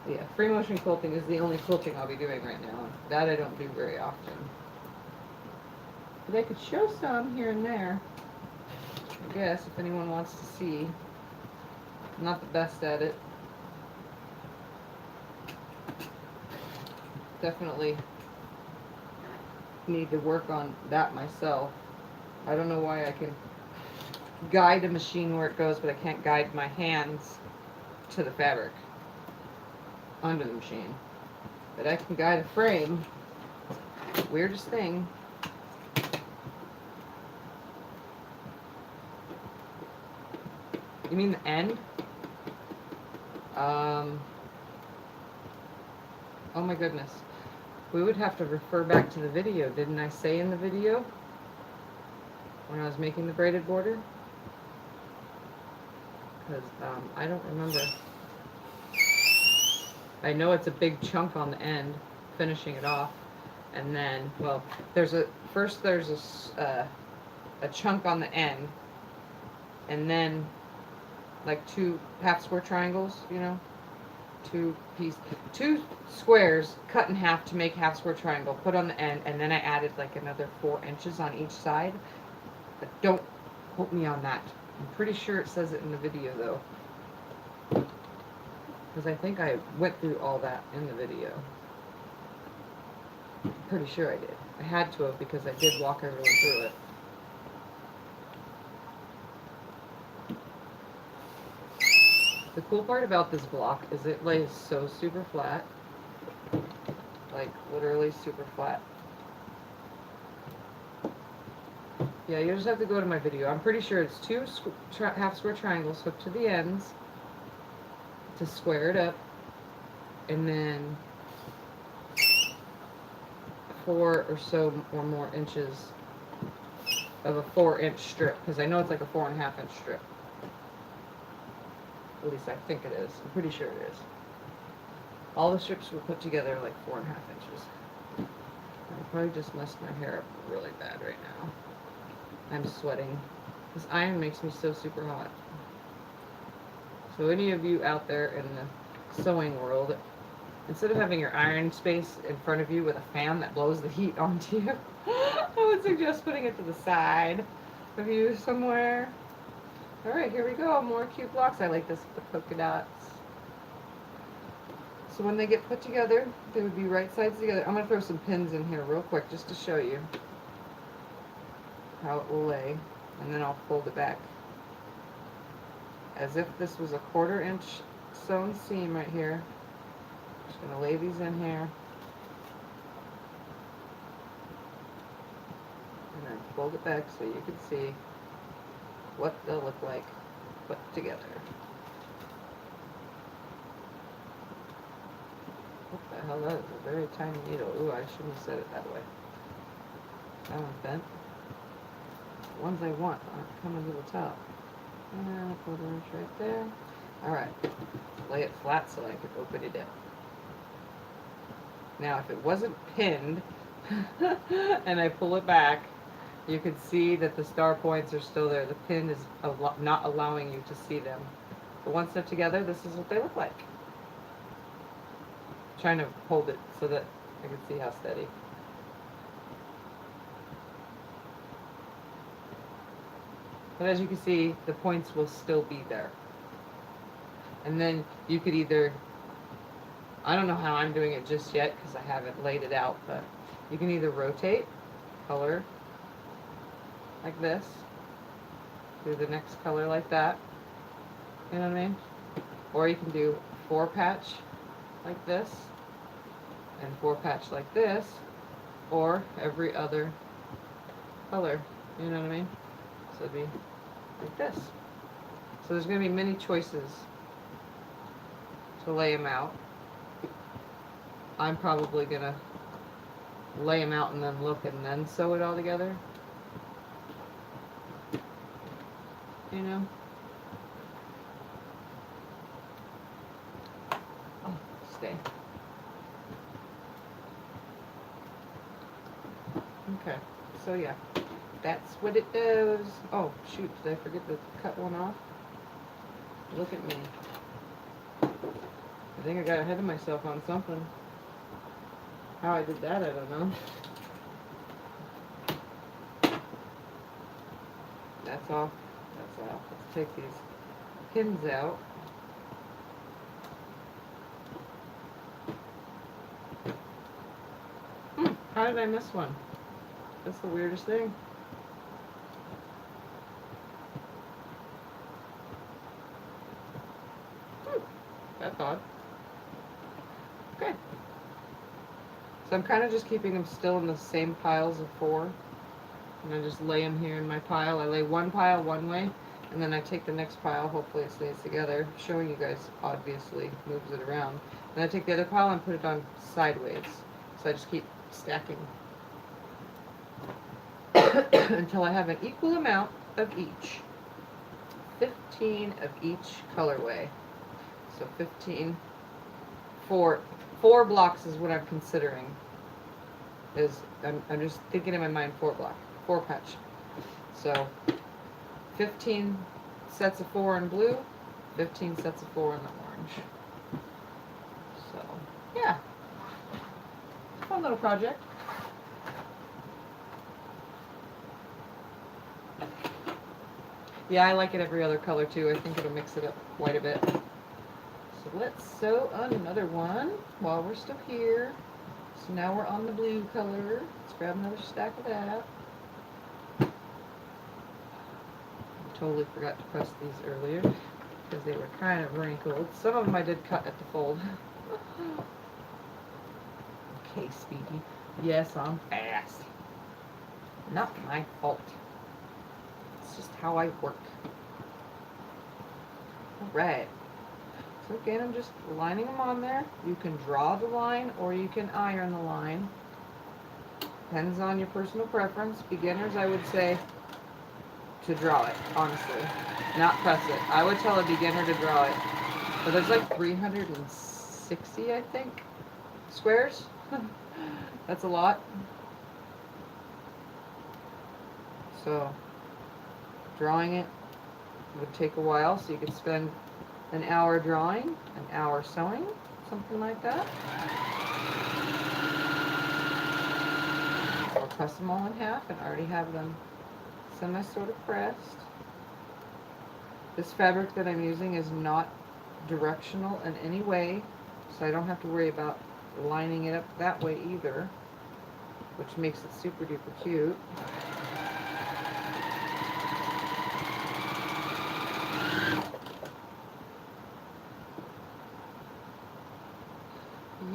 Yeah, free motion quilting is the only quilting I'll be doing right now. That I don't do very often. But I could show some here and there, I guess, if anyone wants to see. I'm not the best at it. Definitely need to work on that myself. I don't know why I can guide a machine where it goes, but I can't guide my hands to the fabric under the machine. But I can guide a frame. Weirdest thing. You mean the end? Oh my goodness. We would have to refer back to the video. Didn't I say in the video when I was making the braided border? Because I don't remember. I know it's a big chunk on the end, finishing it off, and then, well, there's a chunk on the end, and then like 2 half square triangles, you know, 2 squares cut in half to make half square triangle, put on the end, and then I added like another 4 inches on each side. But don't quote me on that. I'm pretty sure it says it in the video though, because I think I went through all that in the video. Pretty sure I did. I had to have, because I did walk everyone through it. The cool part about this block is it lays so super flat. Like, literally super flat. Yeah, you just have to go to my video. I'm pretty sure it's two half square triangles hooked to the ends to square it up, and then 4 or so or more inches of a 4-inch strip, because I know it's like a 4.5-inch strip. At least I think it is. I'm pretty sure it is. All the strips were put together like 4.5 inches. I probably just messed my hair up really bad right now. I'm sweating. This iron makes me so super hot. So any of you out there in the sewing world, instead of having your iron space in front of you with a fan that blows the heat onto you, I would suggest putting it to the side of you somewhere. Alright, here we go. More cute blocks. I like this with the polka dots. So when they get put together, they would be right sides together. I'm going to throw some pins in here real quick just to show you how it will lay. And then I'll fold it back as if this was a 1/4 inch sewn seam right here. Just going to lay these in here. And then fold it back so you can see what they'll look like put together. What the hell, that is a very tiny needle. Ooh, I shouldn't have said it that way. That one's bent. The ones I want aren't coming to the top. And 1/4 inch right there. Alright, lay it flat so I can open it up. Now, if it wasn't pinned, and I pull it back, you can see that the star points are still there. The pin is not allowing you to see them. But once they're together, this is what they look like. I'm trying to hold it so that I can see how steady. But as you can see, the points will still be there. And then you could either, I don't know how I'm doing it just yet because I haven't laid it out, but you can either rotate color like this, do the next color like that, you know what I mean? Or you can do 4 patch like this, and 4 patch like this, or every other color, you know what I mean? So it'd be like this. So there's going to be many choices to lay them out. I'm probably going to lay them out and then look and then sew it all together. You know? Oh, stay. Okay, so yeah, that's what it does. Oh, shoot, did I forget to cut one off? Look at me. I think I got ahead of myself on something. How I did that, I don't know. That's off. That's off. Let's take these pins out. How did I miss one? That's the weirdest thing. That's odd. Okay. So I'm kind of just keeping them still in the same piles of 4. And I just lay them here in my pile. I lay one pile one way, and then I take the next pile, hopefully it stays together. Showing you guys obviously moves it around. Then I take the other pile and put it on sideways. So I just keep stacking until I have an equal amount of each. 15 of each colorway. So 15, 4 blocks is what I'm considering. I'm just thinking in my mind 4 patch. So 15 sets of 4 in blue, 15 sets of 4 in the orange. So yeah, fun little project. Yeah, I like it every other color too. I think it'll mix it up quite a bit. So let's sew another one while we're still here. So now we're on the blue color. Let's grab another stack of that. I totally forgot to press these earlier because they were kind of wrinkled. Some of them I did cut at the fold. Okay, Speedy. Yes, I'm fast. Not my fault. That's just how I work. Alright. So again, I'm just lining them on there. You can draw the line or you can iron the line. Depends on your personal preference. Beginners, I would say to draw it, honestly. Not press it. I would tell a beginner to draw it. But there's like 360, I think, squares. That's a lot. So, drawing it would take a while, so you could spend an hour drawing, an hour sewing, something like that. Or press them all in half and already have them sort of pressed. This fabric that I'm using is not directional in any way, so I don't have to worry about lining it up that way either, which makes it super duper cute.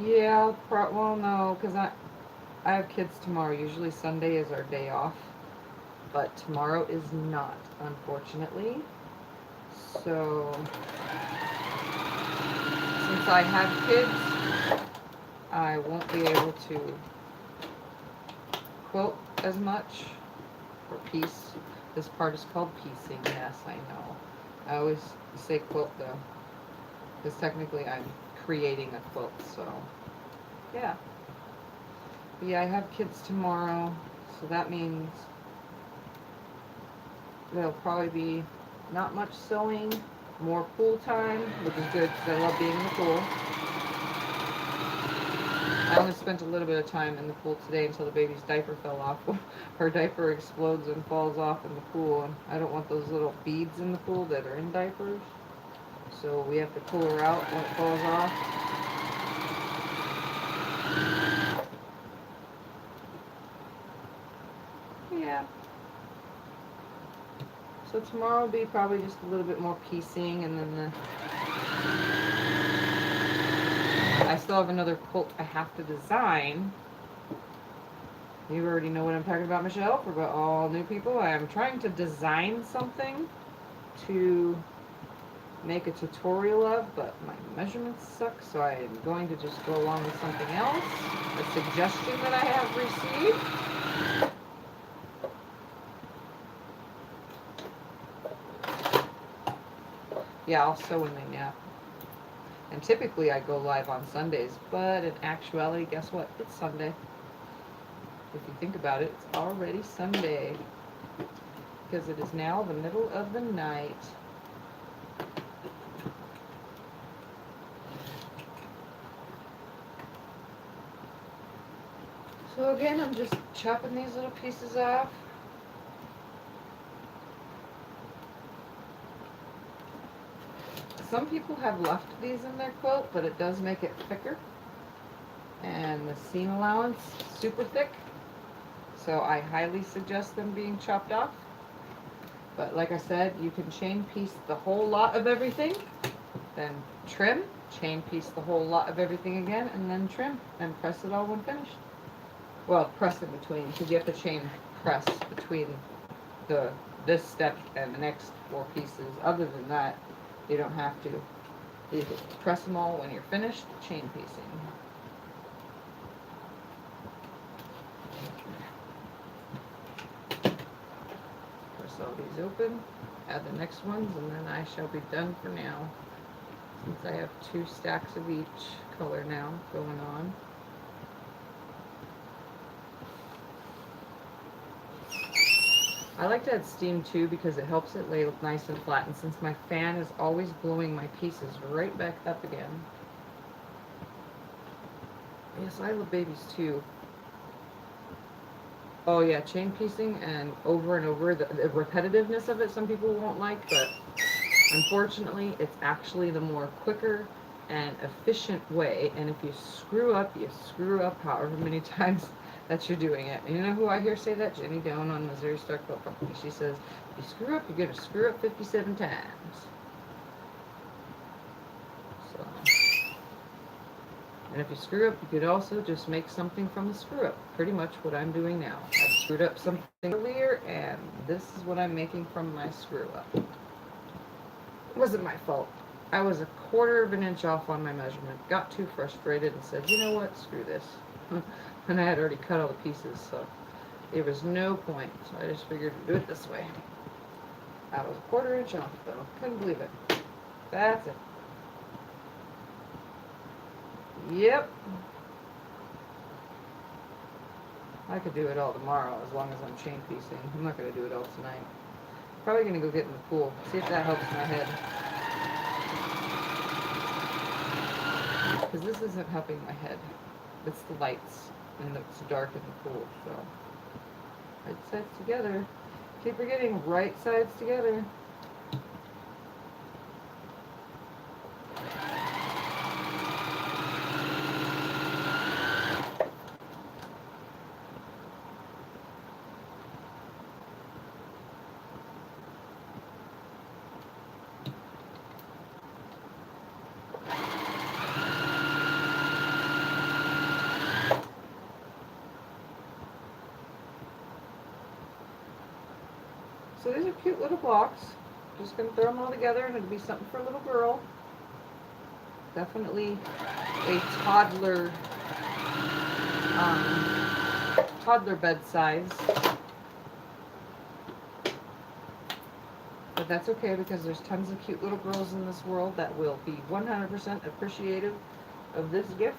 Yeah, well, no, because I have kids tomorrow. Usually Sunday is our day off, but tomorrow is not, unfortunately. So, since I have kids, I won't be able to quilt as much, or piece. This part is called piecing, yes, I know. I always say quilt though, because technically I'm creating a quilt, so yeah. But yeah, I have kids tomorrow, so that means there'll probably be not much sewing, more pool time, which is good because I love being in the pool. I only spent a little bit of time in the pool today until the baby's diaper fell off. Her diaper explodes and falls off in the pool, and I don't want those little beads in the pool that are in diapers. So we have to pull her out when it falls off. Yeah. So tomorrow will be probably just a little bit more piecing, and then I still have another quilt I have to design. You already know what I'm talking about, Michelle. For all new people, I am trying to design something to make a tutorial of, but my measurements suck, so I am going to just go along with something else. A suggestion that I have received. Yeah, I'll sew when they nap. And typically I go live on Sundays, but in actuality, guess what? It's Sunday. If you think about it, it's already Sunday. Because it is now the middle of the night. So again, I'm just chopping these little pieces off. Some people have left these in their quilt, but it does make it thicker. And the seam allowance, super thick. So I highly suggest them being chopped off. But like I said, you can chain piece the whole lot of everything, then trim, chain piece the whole lot of everything again, and then trim, and press it all when finished. Well, press in between, because you have to chain press between this step and the next 4 pieces. Other than that, you don't have to. You can press them all when you're finished chain piecing. Press all these open, add the next ones, and then I shall be done for now. Since I have 2 stacks of each color now going on. I like to add steam too because it helps it lay nice and flat, and since my fan is always blowing my pieces right back up again. Yes, I love babies too. Oh yeah, chain piecing and over, the repetitiveness of it some people won't like, but unfortunately it's actually the more quicker and efficient way, and if you screw up, you screw up however many times that you're doing it. And you know who I hear say that? Jenny Doan on Missouri Star Quilt Company. She says, if you screw up, you're going to screw up 57 times. So, and if you screw up, you could also just make something from the screw up. Pretty much what I'm doing now. I've screwed up something earlier, and this is what I'm making from my screw up. It wasn't my fault. I was 1/4 of an inch off on my measurement, got too frustrated and said, you know what, screw this. And I had already cut all the pieces, so there was no point. So I just figured to do it this way. I was 1/4 inch off though. Couldn't believe it. That's it. Yep. I could do it all tomorrow as long as I'm chain piecing. I'm not going to do it all tonight. Probably going to go get in the pool. See if that helps my head. Because this isn't helping my head. It's the lights. And it's dark in the pool. So, right sides together. Keep forgetting right sides together. So these are cute little blocks. Just going to throw them all together and it'll be something for a little girl. Definitely a toddler bed size. But that's okay because there's tons of cute little girls in this world that will be 100% appreciative of this gift.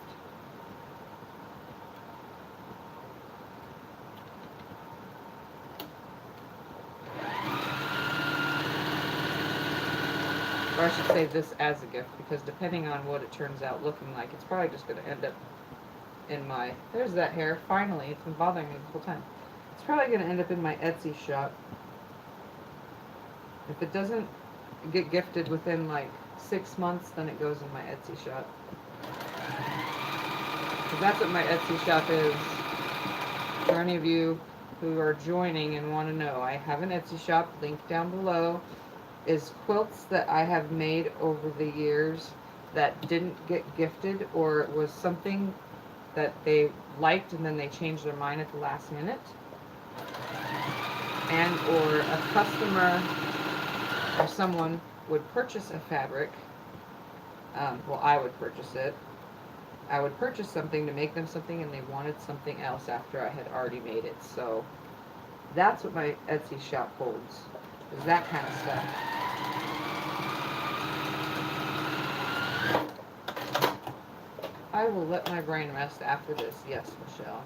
Or I should say this as a gift, because depending on what it turns out looking like, it's probably just going to end up in my... There's that hair. Finally. It's been bothering me the whole time. It's probably going to end up in my Etsy shop. If it doesn't get gifted within like 6 months, then it goes in my Etsy shop. Because that's what my Etsy shop is. For any of you who are joining and want to know, I have an Etsy shop, link down below. Is quilts that I have made over the years that didn't get gifted, or it was something that they liked and then they changed their mind at the last minute, and or a customer or someone would purchase a fabric. Well, I would purchase it. I would purchase something to make them something and they wanted something else after I had already made it. So that's what my Etsy shop holds. Is that kind of stuff. I will let my brain rest after this. Yes, Michelle.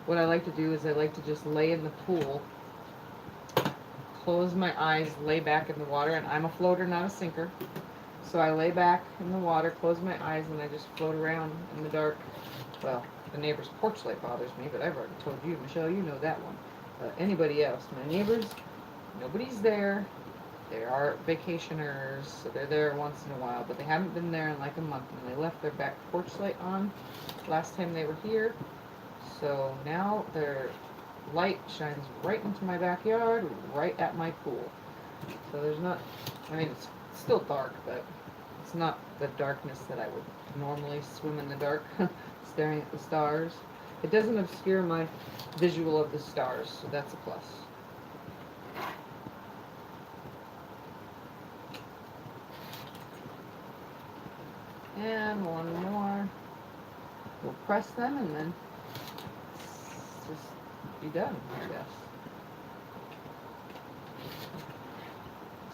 What I like to do is I like to just lay in the pool, close my eyes, lay back in the water, and I'm a floater, not a sinker. So I lay back in the water, close my eyes, and I just float around in the dark. Well, the neighbor's porch light bothers me, but I've already told you, Michelle, you know that one. Anybody else, my neighbors, nobody's there. They are vacationers, so they're there once in a while, but they haven't been there in like a month, and they left their back porch light on last time they were here. So now their light shines right into my backyard, right at my pool. So there's not, I mean, it's still dark, but it's not the darkness that I would normally swim in the dark, staring at the stars. It doesn't obscure my visual of the stars, so that's a plus. And one more. We'll press them and then just be done, I guess.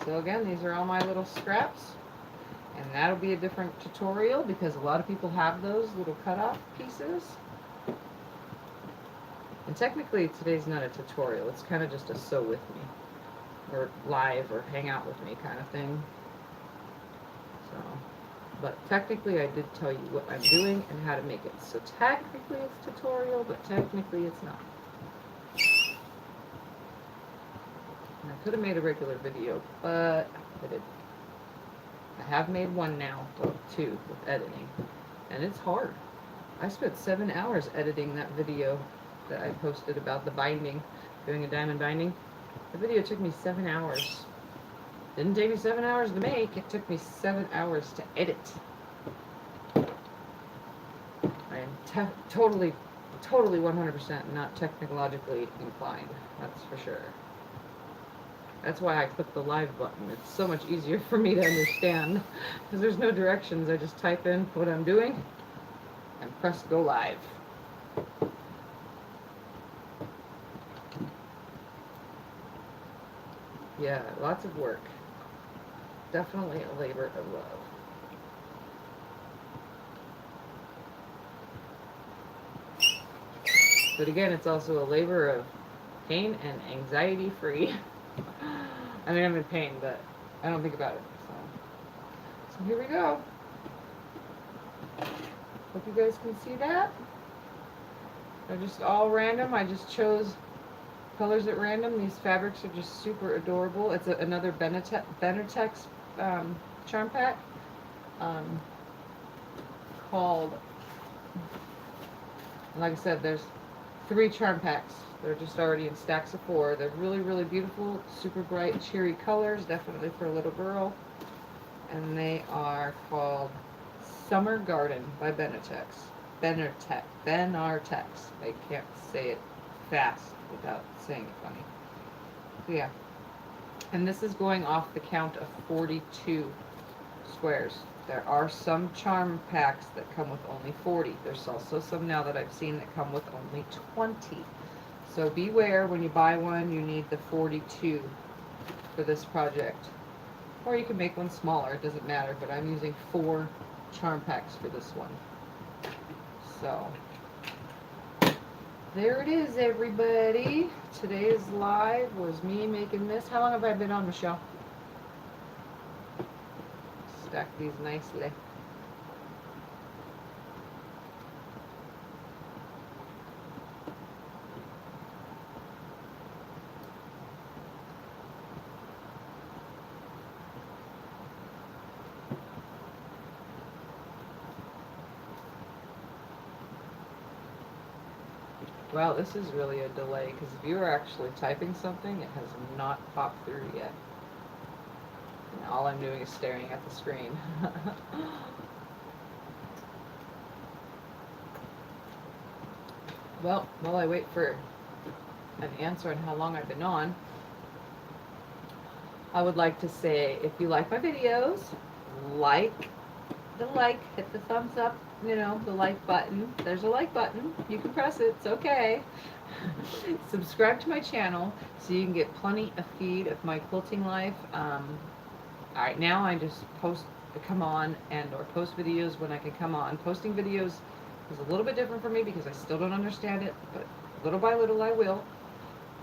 So again, these are all my little scraps. And that'll be a different tutorial because a lot of people have those little cut-off pieces. And technically today's not a tutorial, it's kind of just a sew with me. Or live or hang out with me kind of thing. So, but technically I did tell you what I'm doing and how to make it. So technically it's tutorial, but technically it's not. And I could have made a regular video, but I didn't. I have made one now, well, 2 with editing, and it's hard. I spent 7 hours editing that video that I posted about the binding, doing a diamond binding. The video took me 7 hours. Didn't take me 7 hours to make, it took me 7 hours to edit. I am totally totally 100% not technologically inclined, that's for sure. That's why I click the live button. It's so much easier for me to understand because there's no directions. I just type in what I'm doing and press go live. Yeah, lots of work. Definitely a labor of love. But again, it's also a labor of pain and anxiety free. I mean, I'm in pain, but I don't think about it. So here we go. Hope you guys can see that. They're just all random. I just chose colors at random. These fabrics are just super adorable. It's another Benetex charm pack called, like I said, there's 3 charm packs. They're just already in stacks of 4. They're really, really beautiful, super bright, cheery colors, definitely for a little girl. And they are called Summer Garden by Benetex. Benartex. I can't say it fast without saying it funny. So yeah. And this is going off the count of 42 squares. There are some charm packs that come with only 40. There's also some now that I've seen that come with only 20. So beware when you buy one, you need the 42 for this project. Or you can make one smaller, it doesn't matter, but I'm using 4 charm packs for this one. So, there it is, everybody. Today's live was me making this. How long have I been on, Michelle? Stack these nicely. Wow, this is really a delay because if you are actually typing something, it has not popped through yet. And all I'm doing is staring at the screen. Well, while I wait for an answer on how long I've been on, I would like to say if you like my videos, hit the thumbs up, you know, the like button. There's a like button. You can press it. It's okay. Subscribe to my channel so you can get plenty of feed of my quilting life. Alright, now I just come on or post videos when I can come on. Posting videos is a little bit different for me because I still don't understand it, but little by little I will.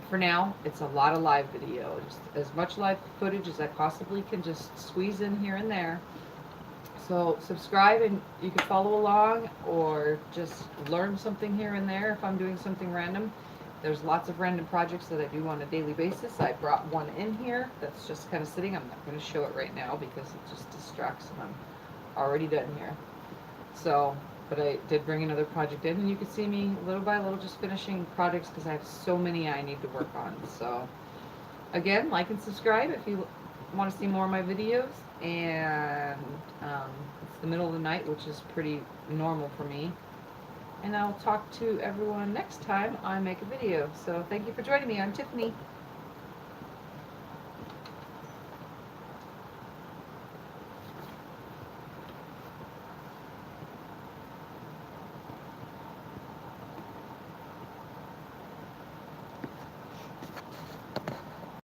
For now, it's a lot of live video. Just as much live footage as I possibly can just squeeze in here and there. So subscribe and you can follow along or just learn something here and there if I'm doing something random. There's lots of random projects that I do on a daily basis. I brought one in here that's just kind of sitting. I'm not going to show it right now because it just distracts and I'm already done here. So, but I did bring another project in and you can see me little by little just finishing projects because I have so many I need to work on. So again, like and subscribe if you want to see more of my videos. And it's the middle of the night, which is pretty normal for me. And I'll talk to everyone next time I make a video. So thank you for joining me. I'm Tiffany.